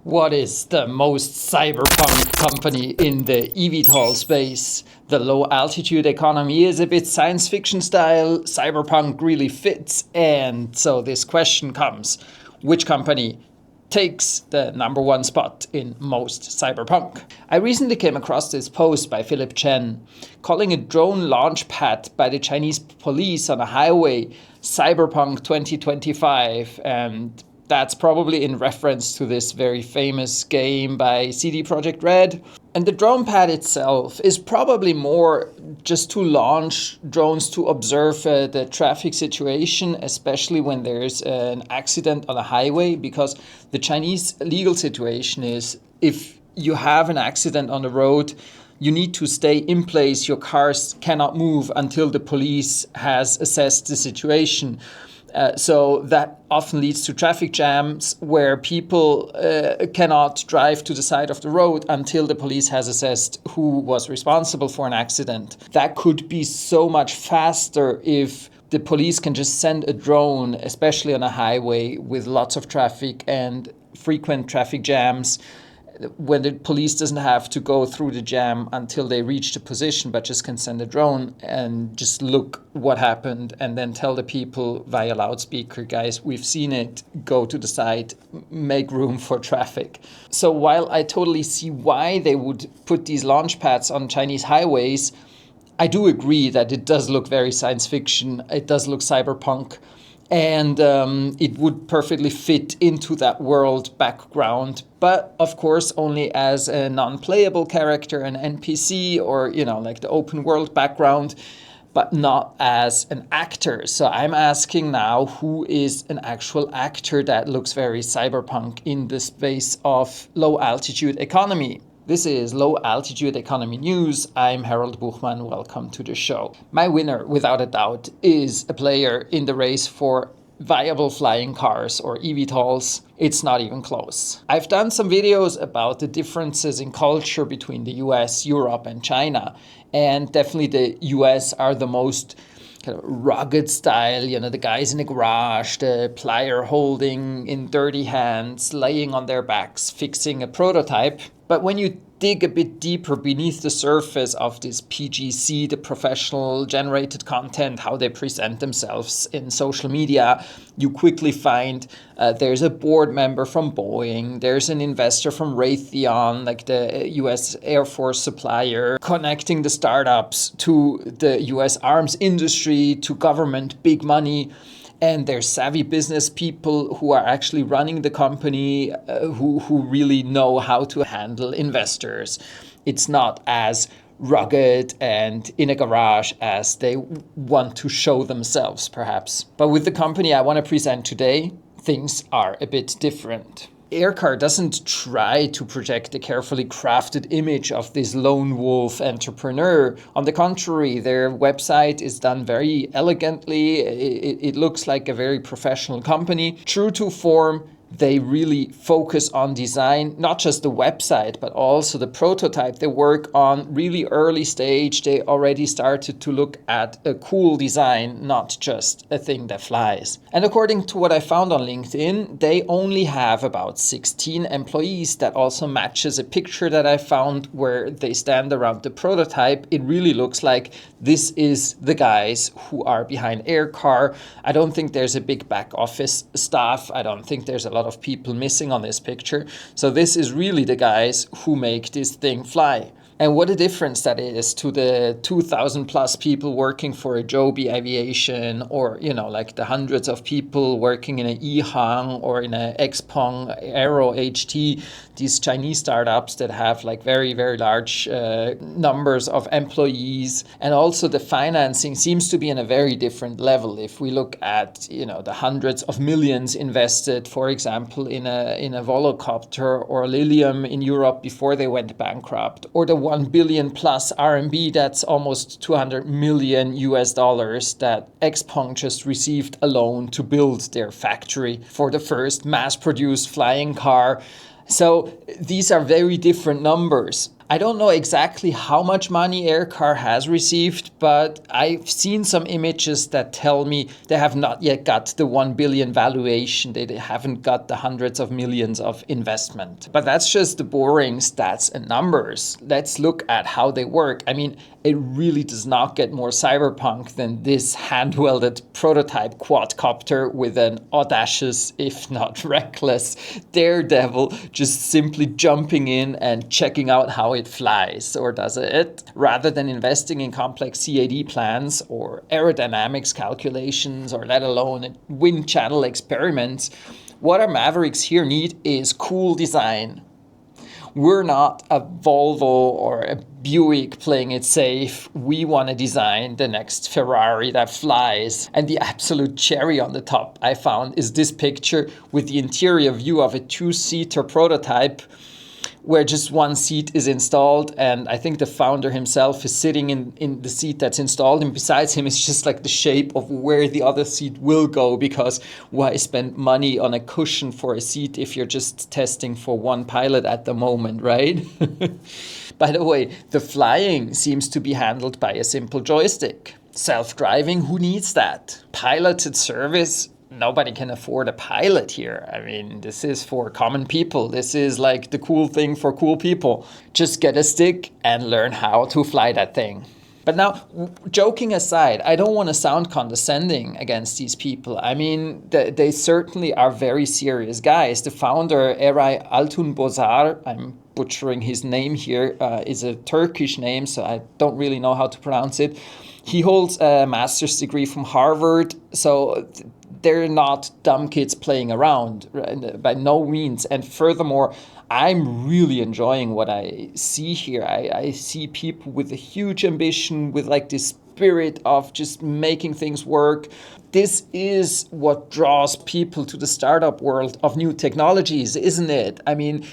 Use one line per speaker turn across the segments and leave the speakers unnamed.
What is the most cyberpunk company in the eVTOL space? The low altitude economy is a bit science fiction style, cyberpunk really fits, and so this question comes: which company takes the number one spot in most cyberpunk? I recently came across this post by Philip Chen calling a drone launch pad by the Chinese police on a highway Cyberpunk 2025, and that's probably in reference to this very famous game by CD Projekt Red. And the drone pad itself is probably more just to launch drones to observe the traffic situation, especially when there's an accident on a highway, because the Chinese legal situation is if you have an accident on the road, you need to stay in place. Your cars cannot move until the police has assessed the situation. So that often leads to traffic jams where people cannot drive to the side of the road until the police has assessed who was responsible for an accident. That could be so much faster if the police can just send a drone, especially on a highway with lots of traffic and frequent traffic jams, when the police doesn't have to go through the jam until they reach the position, but just can send a drone and just look what happened and then tell the people via loudspeaker, guys, we've seen it, go to the side, make room for traffic. So while I totally see why they would put these launch pads on Chinese highways, I do agree that it does look very science fiction, it does look cyberpunk, and it would perfectly fit into that world background, but of course only as a non-playable character, an NPC, or like the open world background, but not as an actor. So I'm asking now, who is an actual actor that looks very cyberpunk in the space of low altitude economy? This is Low Altitude Economy News. I'm Harold Buchmann. Welcome to the show. My winner, without a doubt, is a player in the race for viable flying cars, or eVTOLs. It's not even close. I've done some videos about the differences in culture between the US, Europe, and China. And definitely the US are the most kind of rugged style, the guys in the garage, the plier holding in dirty hands, laying on their backs, fixing a prototype. But when you dig a bit deeper beneath the surface of this PGC, the professional generated content, how they present themselves in social media, you quickly find there's a board member from Boeing, there's an investor from Raytheon, like the US Air Force supplier, connecting the startups to the US arms industry, to government, big money. And there's savvy business people who are actually running the company, who really know how to handle investors. It's not as rugged and in a garage as they want to show themselves, perhaps. But with the company I want to present today, things are a bit different. Aircar doesn't try to project a carefully crafted image of this lone wolf entrepreneur. On the contrary, their website is done very elegantly. It looks like a very professional company. True to form, they really focus on design, not just the website, but also the prototype. They work on really early stage. They already started to look at a cool design, not just a thing that flies. And according to what I found on LinkedIn, they only have about 16 employees. That also matches a picture that I found where they stand around the prototype. It really looks like this is the guys who are behind Aircar. I don't think there's a big back office staff. I don't think there's a lot of people missing on this picture. So this is really the guys who make this thing fly. And what a difference that is to the 2,000 plus people working for a Joby Aviation, or, like the hundreds of people working in an EHang or in a Xpeng Aero HT, these Chinese startups that have like very, very large numbers of employees. And also the financing seems to be in a very different level. If we look at, the hundreds of millions invested, for example, in a Volocopter or Lilium in Europe before they went bankrupt, or the 1 billion plus RMB, that's almost 200 million US dollars that Xpeng just received alone to build their factory for the first mass-produced flying car. So these are very different numbers. I don't know exactly how much money Aircar has received, but I've seen some images that tell me they have not yet got the 1 billion valuation. They haven't got the hundreds of millions of investment. But that's just the boring stats and numbers. Let's look at how they work. I mean, it really does not get more cyberpunk than this hand-welded prototype quadcopter with an audacious, if not reckless, daredevil just simply jumping in and checking out how it flies, or does it? Rather than investing in complex CAD plans or aerodynamics calculations, or let alone wind channel experiments, what our Mavericks here need is cool design. We're not a Volvo or a Buick playing it safe. We want to design the next Ferrari that flies. And the absolute cherry on the top I found is this picture with the interior view of a two-seater prototype where just one seat is installed, and I think the founder himself is sitting in the seat that's installed, and besides him is just like the shape of where the other seat will go, because why spend money on a cushion for a seat if you're just testing for one pilot at the moment, right? By the way, the flying seems to be handled by a simple joystick. Self-driving, who needs that? Piloted service, nobody can afford a pilot here. I mean, this is for common people. This is like the cool thing for cool people. Just get a stick and learn how to fly that thing. But now, joking aside, I don't want to sound condescending against these people. I mean, they certainly are very serious guys. The founder, Eray Altunbozar, I'm butchering his name here, is a Turkish name, so I don't really know how to pronounce it. He holds a master's degree from Harvard, so they're not dumb kids playing around, right? By no means. And furthermore, I'm really enjoying what I see here. I see people with a huge ambition, with like this spirit of just making things work. This is what draws people to the startup world of new technologies, isn't it? I mean,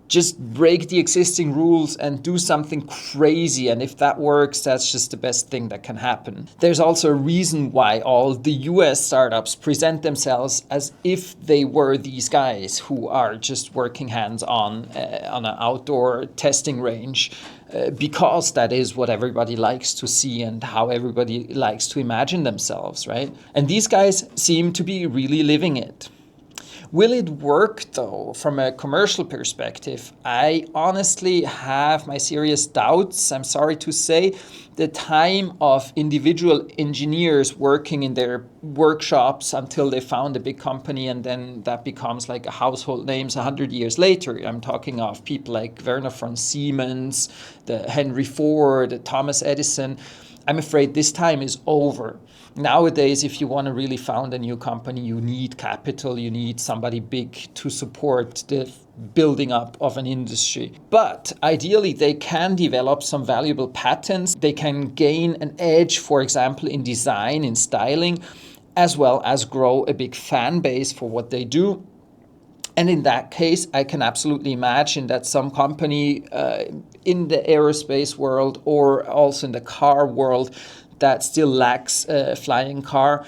just break the existing rules and do something crazy. And if that works, that's just the best thing that can happen. There's also a reason why all the US startups present themselves as if they were these guys who are just working hands-on on an outdoor testing range, because that is what everybody likes to see and how everybody likes to imagine themselves, right? And these guys seem to be really living it. Will it work, though, from a commercial perspective? I honestly have my serious doubts. I'm sorry to say. The time of individual engineers working in their workshops until they found a big company, and then that becomes like a household names 100 years later. I'm talking of people like Werner von Siemens, the Henry Ford, the Thomas Edison. I'm afraid this time is over. Nowadays, if you want to really found a new company, you need capital, you need somebody big to support the building up of an industry. But ideally, they can develop some valuable patents. They can gain an edge, for example, in design, in styling, as well as grow a big fan base for what they do. And in that case, I can absolutely imagine that some company in the aerospace world, or also in the car world, that still lacks a flying car,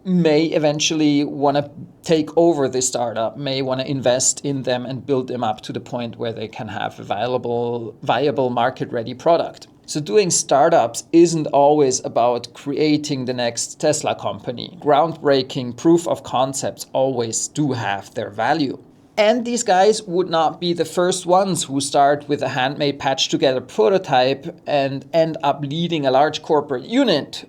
may eventually want to take over the startup, may want to invest in them and build them up to the point where they can have a viable market-ready product. So doing startups isn't always about creating the next Tesla company. Groundbreaking proof of concepts always do have their value. And these guys would not be the first ones who start with a handmade patched together prototype and end up leading a large corporate unit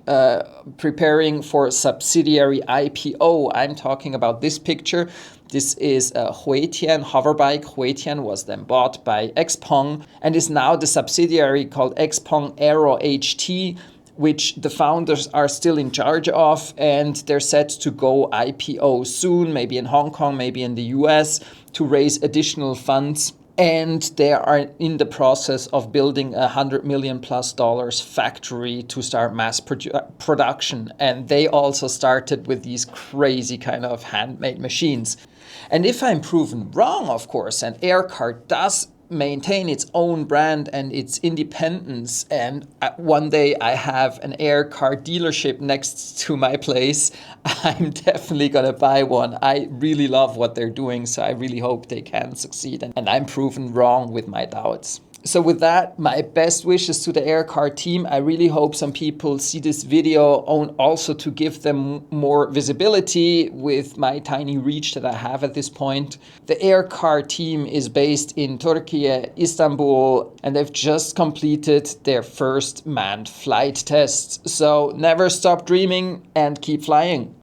preparing for a subsidiary IPO. I'm talking about this picture. This is a Huitian hoverbike. Huitian was then bought by XPeng and is now the subsidiary called XPeng Aero HT, which the founders are still in charge of, and they're set to go IPO soon, maybe in Hong Kong, maybe in the US, to raise additional funds. And they are in the process of building $100 million plus factory to start mass production. And they also started with these crazy kind of handmade machines. And if I'm proven wrong, of course, and Aircar does maintain its own brand and its independence, and one day I have an Aircar dealership next to my place, I'm definitely gonna buy one. I really love what they're doing, so I really hope they can succeed, and I'm proven wrong with my doubts. So with that, my best wishes to the Aircar team. I really hope some people see this video also to give them more visibility with my tiny reach that I have at this point. The Aircar team is based in Turkey, Istanbul, and they've just completed their first manned flight test. So never stop dreaming and keep flying.